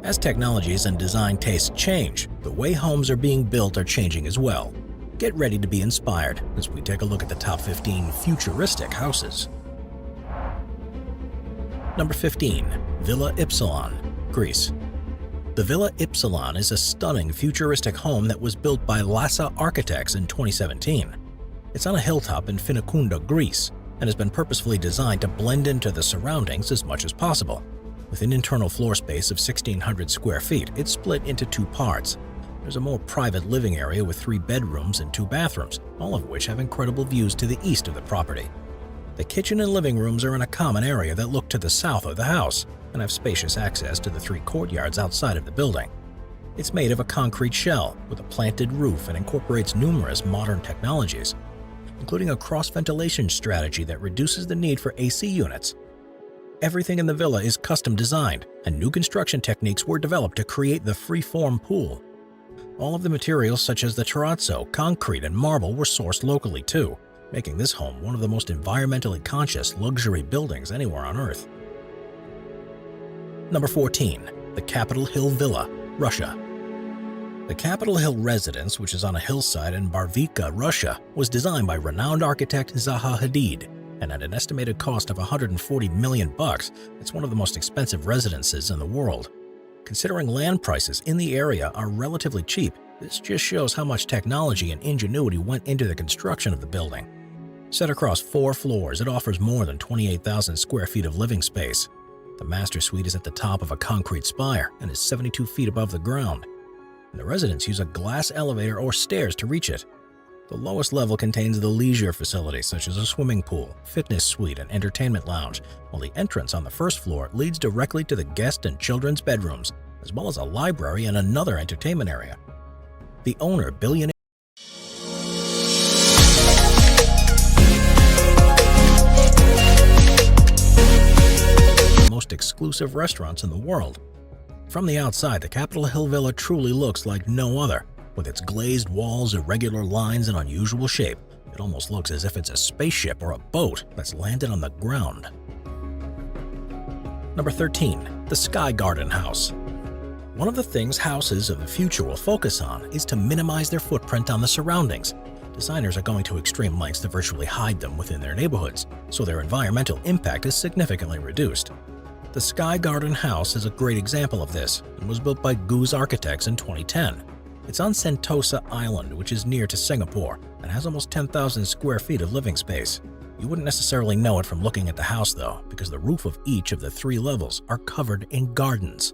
As technologies and design tastes change, the way homes are being built are changing as well. Get ready to be inspired as we take a look at the top 15 futuristic houses. Number 15. Villa Ypsilon, Greece. The Villa Ypsilon is a stunning futuristic home that was built by Lassa Architects in 2017. It's on a hilltop in Finikunda, Greece, and has been purposefully designed to blend into the surroundings as much as possible. With an internal floor space of 1,600 square feet, it's split into two parts. There's a more private living area with 3 bedrooms and 2 bathrooms, all of which have incredible views to the east of the property. The kitchen and living rooms are in a common area that look to the south of the house and have spacious access to the 3 courtyards outside of the building. It's made of a concrete shell with a planted roof and incorporates numerous modern technologies, including a cross-ventilation strategy that reduces the need for AC units. Everything in the villa is custom designed, and new construction techniques were developed to create the free-form pool. All of the materials such as the terrazzo, concrete, and marble were sourced locally too, making this home one of the most environmentally conscious luxury buildings anywhere on Earth. Number 14. The Capitol Hill Villa, Russia. The Capitol Hill residence, which is on a hillside in Barvika, Russia, was designed by renowned architect Zaha Hadid, and at an estimated cost of $140 million, it's one of the most expensive residences in the world. Considering land prices in the area are relatively cheap, this just shows how much technology and ingenuity went into the construction of the building. Set across 4 floors, it offers more than 28,000 square feet of living space. The master suite is at the top of a concrete spire and is 72 feet above the ground. And the residents use a glass elevator or stairs to reach it. The lowest level contains the leisure facilities such as a swimming pool, fitness suite, and entertainment lounge, while the entrance on the first floor leads directly to the guest and children's bedrooms, as well as a library and another entertainment area. The owner, billionaire most exclusive restaurants in the world. From the outside, the Capitol Hill Villa truly looks like no other. With its glazed walls, irregular lines, and unusual shape, it almost looks as if it's a spaceship or a boat that's landed on the ground. Number 13. The Sky Garden House. One of the things houses of the future will focus on is to minimize their footprint on the surroundings. Designers are going to extreme lengths to virtually hide them within their neighborhoods, so their environmental impact is significantly reduced. The Sky Garden House is a great example of this and was built by Goose Architects in 2010. It's on Sentosa Island, which is near to Singapore, and has almost 10,000 square feet of living space. You wouldn't necessarily know it from looking at the house though, because the roof of each of the 3 levels are covered in gardens.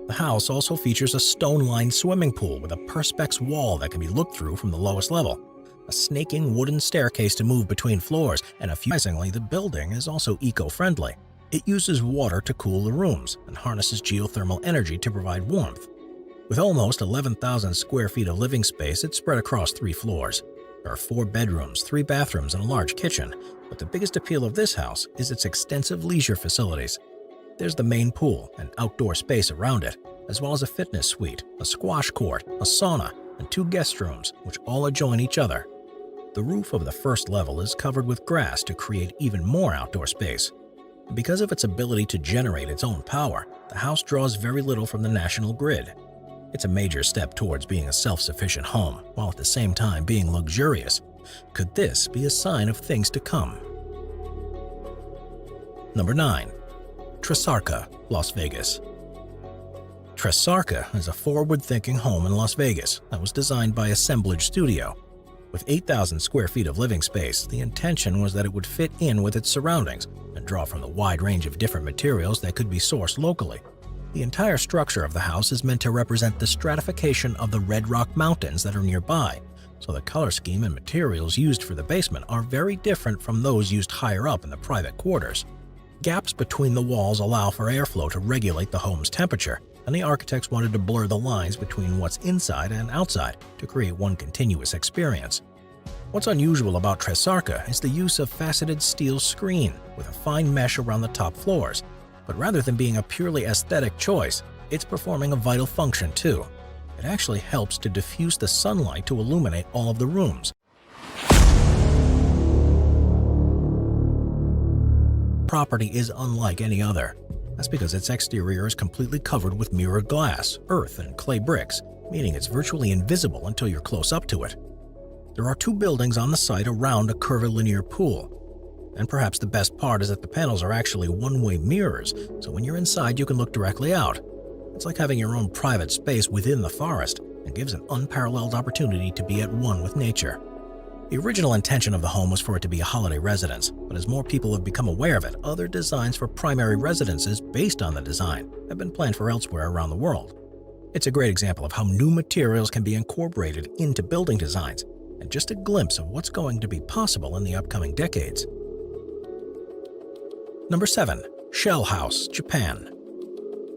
The house also features a stone-lined swimming pool with a perspex wall that can be looked through from the lowest level, a snaking wooden staircase to move between floors, and surprisingly, the building is also eco-friendly. It uses water to cool the rooms and harnesses geothermal energy to provide warmth. With almost 11,000 square feet of living space, it's spread across 3 floors. There are 4 bedrooms, 3 bathrooms, and a large kitchen, but the biggest appeal of this house is its extensive leisure facilities. There's the main pool and outdoor space around it, as well as a fitness suite, a squash court, a sauna, and 2 guest rooms, which all adjoin each other. The roof of the first level is covered with grass to create even more outdoor space. Because of its ability to generate its own power, the house draws very little from the national grid. It's a major step towards being a self-sufficient home, while at the same time being luxurious. Could this be a sign of things to come? Number 9. Tresarca, Las Vegas. Tresarca is a forward-thinking home in Las Vegas that was designed by Assemblage Studio. With 8,000 square feet of living space, the intention was that it would fit in with its surroundings and draw from the wide range of different materials that could be sourced locally. The entire structure of the house is meant to represent the stratification of the Red Rock Mountains that are nearby, so the color scheme and materials used for the basement are very different from those used higher up in the private quarters. Gaps between the walls allow for airflow to regulate the home's temperature, and the architects wanted to blur the lines between what's inside and outside to create one continuous experience. What's unusual about Tresarca is the use of faceted steel screen with a fine mesh around the top floors. But rather than being a purely aesthetic choice, it's performing a vital function too. It actually helps to diffuse the sunlight to illuminate all of the rooms. Property is unlike any other. That's because its exterior is completely covered with mirrored glass, earth, and clay bricks, meaning it's virtually invisible until you're close up to it. There are 2 buildings on the site around a curvilinear pool. And perhaps the best part is that the panels are actually one-way mirrors, so when you're inside you can look directly out. It's like having your own private space within the forest and gives an unparalleled opportunity to be at one with nature. The original intention of the home was for it to be a holiday residence, but as more people have become aware of it, other designs for primary residences based on the design have been planned for elsewhere around the world. It's a great example of how new materials can be incorporated into building designs, and just a glimpse of what's going to be possible in the upcoming decades. Number 7. Shell House, Japan.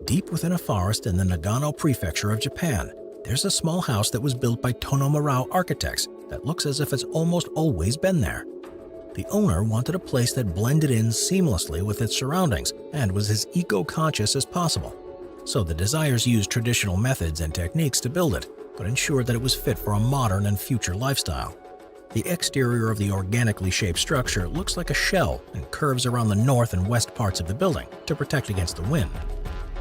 Deep within a forest in the Nagano prefecture of Japan, there's a small house that was built by Tonomurao architects that looks as if it's almost always been there. The owner wanted a place that blended in seamlessly with its surroundings and was as eco-conscious as possible. So the designers used traditional methods and techniques to build it, but ensured that it was fit for a modern and future lifestyle. The exterior of the organically shaped structure looks like a shell and curves around the north and west parts of the building to protect against the wind.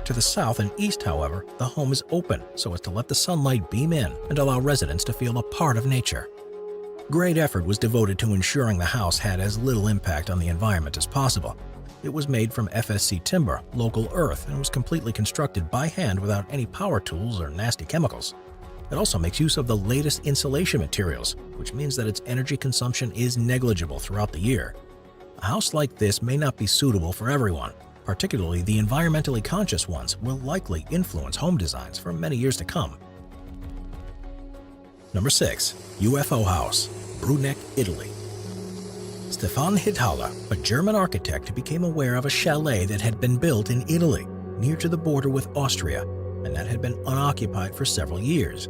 To the south and east, however, the home is open so as to let the sunlight beam in and allow residents to feel a part of nature. Great effort was devoted to ensuring the house had as little impact on the environment as possible. It was made from FSC timber, local earth, and was completely constructed by hand without any power tools or nasty chemicals. It also makes use of the latest insulation materials, which means that its energy consumption is negligible throughout the year. A house like this may not be suitable for everyone. Particularly the environmentally conscious ones will likely influence home designs for many years to come. Number 6. UFO House, Bruneck, Italy. Stefan Hithala, a German architect, became aware of a chalet that had been built in Italy, near to the border with Austria, and that had been unoccupied for several years.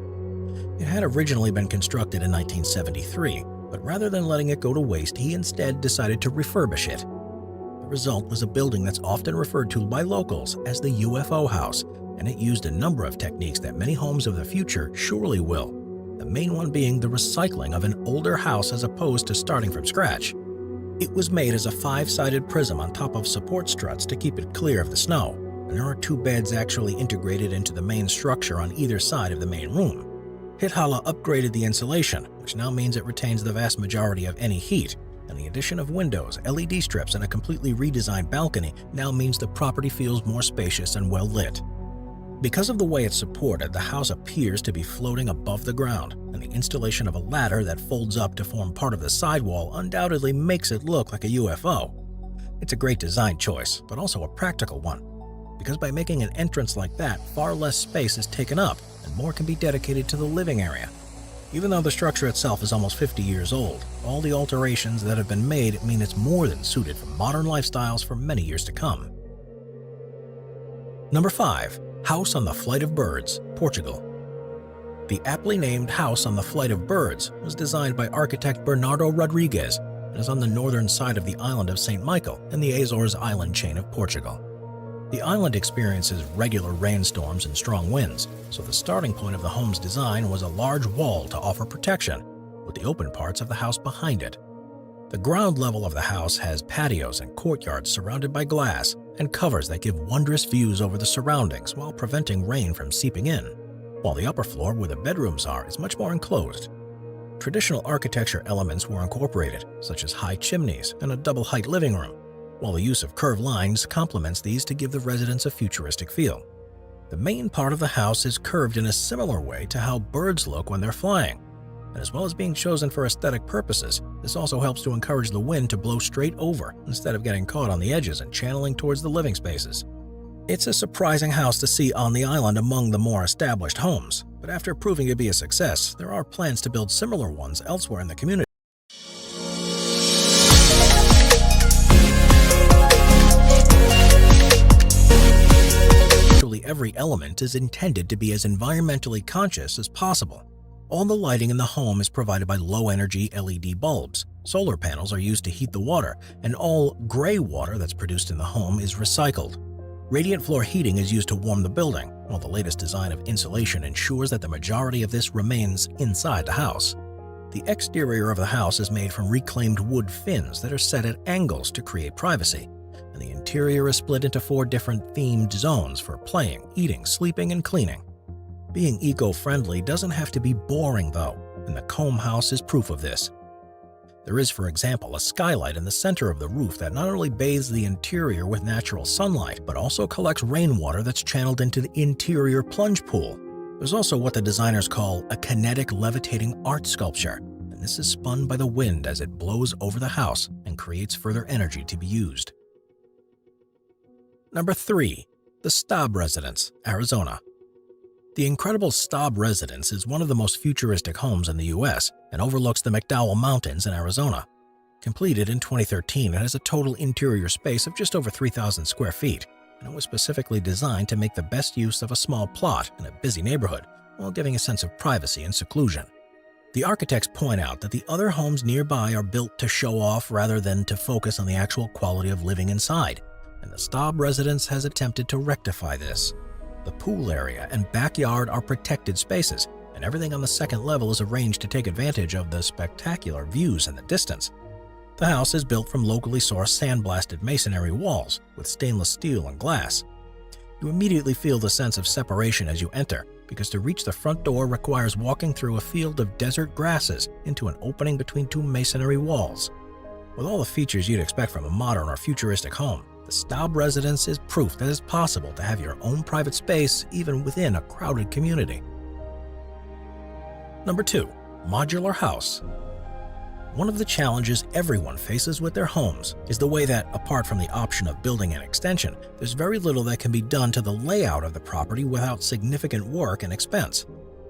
It had originally been constructed in 1973, but rather than letting it go to waste, he instead decided to refurbish it. The result was a building that's often referred to by locals as the UFO house, and it used a number of techniques that many homes of the future surely will, the main one being the recycling of an older house as opposed to starting from scratch. It was made as a 5-sided prism on top of support struts to keep it clear of the snow, and there are 2 beds actually integrated into the main structure on either side of the main room. Hithala upgraded the insulation, which now means it retains the vast majority of any heat, and the addition of windows, LED strips, and a completely redesigned balcony now means the property feels more spacious and well lit. Because of the way it's supported, the house appears to be floating above the ground, and the installation of a ladder that folds up to form part of the sidewall undoubtedly makes it look like a UFO. It's a great design choice, but also a practical one, because by making an entrance like that, far less space is taken up and more can be dedicated to the living area. Even though the structure itself is almost 50 years old, all the alterations that have been made mean it's more than suited for modern lifestyles for many years to come. Number 5. House on the Flight of Birds, Portugal. The aptly named House on the Flight of Birds was designed by architect Bernardo Rodrigues and is on the northern side of the island of St. Michael in the Azores island chain of Portugal. The island experiences regular rainstorms and strong winds, so the starting point of the home's design was a large wall to offer protection, with the open parts of the house behind it. The ground level of the house has patios and courtyards surrounded by glass and covers that give wondrous views over the surroundings while preventing rain from seeping in, while the upper floor where the bedrooms are is much more enclosed. Traditional architecture elements were incorporated, such as high chimneys and a double-height living room, while the use of curved lines complements these to give the residents a futuristic feel. The main part of the house is curved in a similar way to how birds look when they're flying, and as well as being chosen for aesthetic purposes, this also helps to encourage the wind to blow straight over instead of getting caught on the edges and channeling towards the living spaces. It's a surprising house to see on the island among the more established homes, but after proving to be a success, there are plans to build similar ones elsewhere in the community. Every element is intended to be as environmentally conscious as possible. All the lighting in the home is provided by low-energy LED bulbs. Solar panels are used to heat the water, and all gray water that's produced in the home is recycled. Radiant floor heating is used to warm the building, while the latest design of insulation ensures that the majority of this remains inside the house. The exterior of the house is made from reclaimed wood fins that are set at angles to create privacy. and the interior is split into 4 different themed zones for playing, eating, sleeping, and cleaning. Being eco-friendly doesn't have to be boring though, and the Combe house is proof of this. There is, for example, a skylight in the center of the roof that not only bathes the interior with natural sunlight, but also collects rainwater that's channeled into the interior plunge pool. There's also what the designers call a kinetic levitating art sculpture, and this is spun by the wind as it blows over the house and creates further energy to be used. Number 3. The Staub Residence, Arizona. The incredible Staub Residence is one of the most futuristic homes in the U.S. and overlooks the McDowell Mountains in Arizona. Completed in 2013, it has a total interior space of just over 3,000 square feet, and it was specifically designed to make the best use of a small plot in a busy neighborhood while giving a sense of privacy and seclusion. The architects point out that the other homes nearby are built to show off rather than to focus on the actual quality of living inside, and the Staub Residence has attempted to rectify this. The pool area and backyard are protected spaces, and everything on the second level is arranged to take advantage of the spectacular views in the distance. The house is built from locally sourced sandblasted masonry walls with stainless steel and glass. You immediately feel the sense of separation as you enter, because to reach the front door requires walking through a field of desert grasses into an opening between 2 masonry walls. With all the features you'd expect from a modern or futuristic home, the Staub Residence is proof that it's possible to have your own private space even within a crowded community. Number 2. Modular House. One of the challenges everyone faces with their homes is the way that, apart from the option of building an extension, there's very little that can be done to the layout of the property without significant work and expense.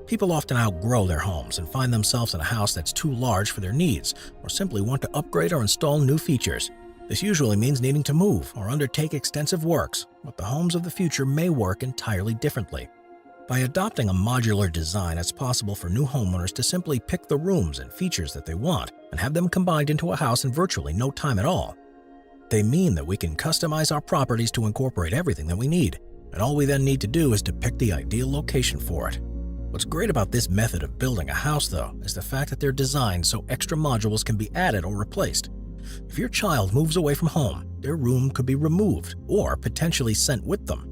People often outgrow their homes and find themselves in a house that's too large for their needs, or simply want to upgrade or install new features. This usually means needing to move or undertake extensive works, but the homes of the future may work entirely differently. By adopting a modular design, it's possible for new homeowners to simply pick the rooms and features that they want and have them combined into a house in virtually no time at all. They mean that we can customize our properties to incorporate everything that we need, and all we then need to do is to pick the ideal location for it. What's great about this method of building a house, though, is the fact that they're designed so extra modules can be added or replaced. If your child moves away from home, their room could be removed or potentially sent with them,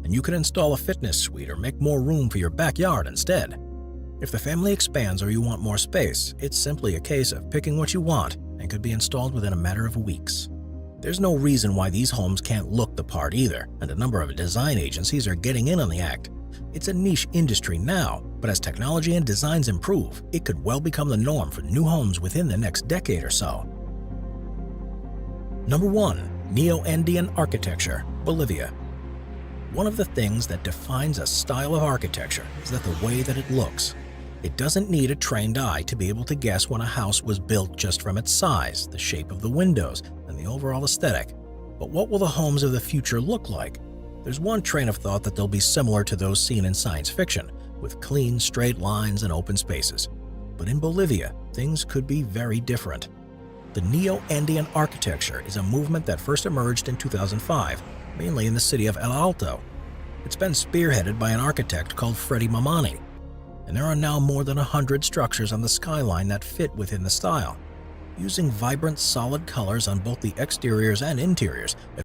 and you could install a fitness suite or make more room for your backyard instead. If the family expands or you want more space, it's simply a case of picking what you want and could be installed within a matter of weeks. There's no reason why these homes can't look the part either, and a number of design agencies are getting in on the act. It's a niche industry now, but as technology and designs improve, it could well become the norm for new homes within the next decade or so. Number 1. Neo-Andean Architecture, Bolivia. One of the things that defines a style of architecture is that the way that it looks. It doesn't need a trained eye to be able to guess when a house was built just from its size, the shape of the windows, and the overall aesthetic. But what will the homes of the future look like? There's one train of thought that they'll be similar to those seen in science fiction, with clean, straight lines and open spaces. But in Bolivia, things could be very different. The Neo-Andean architecture is a movement that first emerged in 2005, mainly in the city of El Alto. It's been spearheaded by an architect called Freddy Mamani, and there are now more than 100 structures on the skyline that fit within the style. Using vibrant, solid colors on both the exteriors and interiors,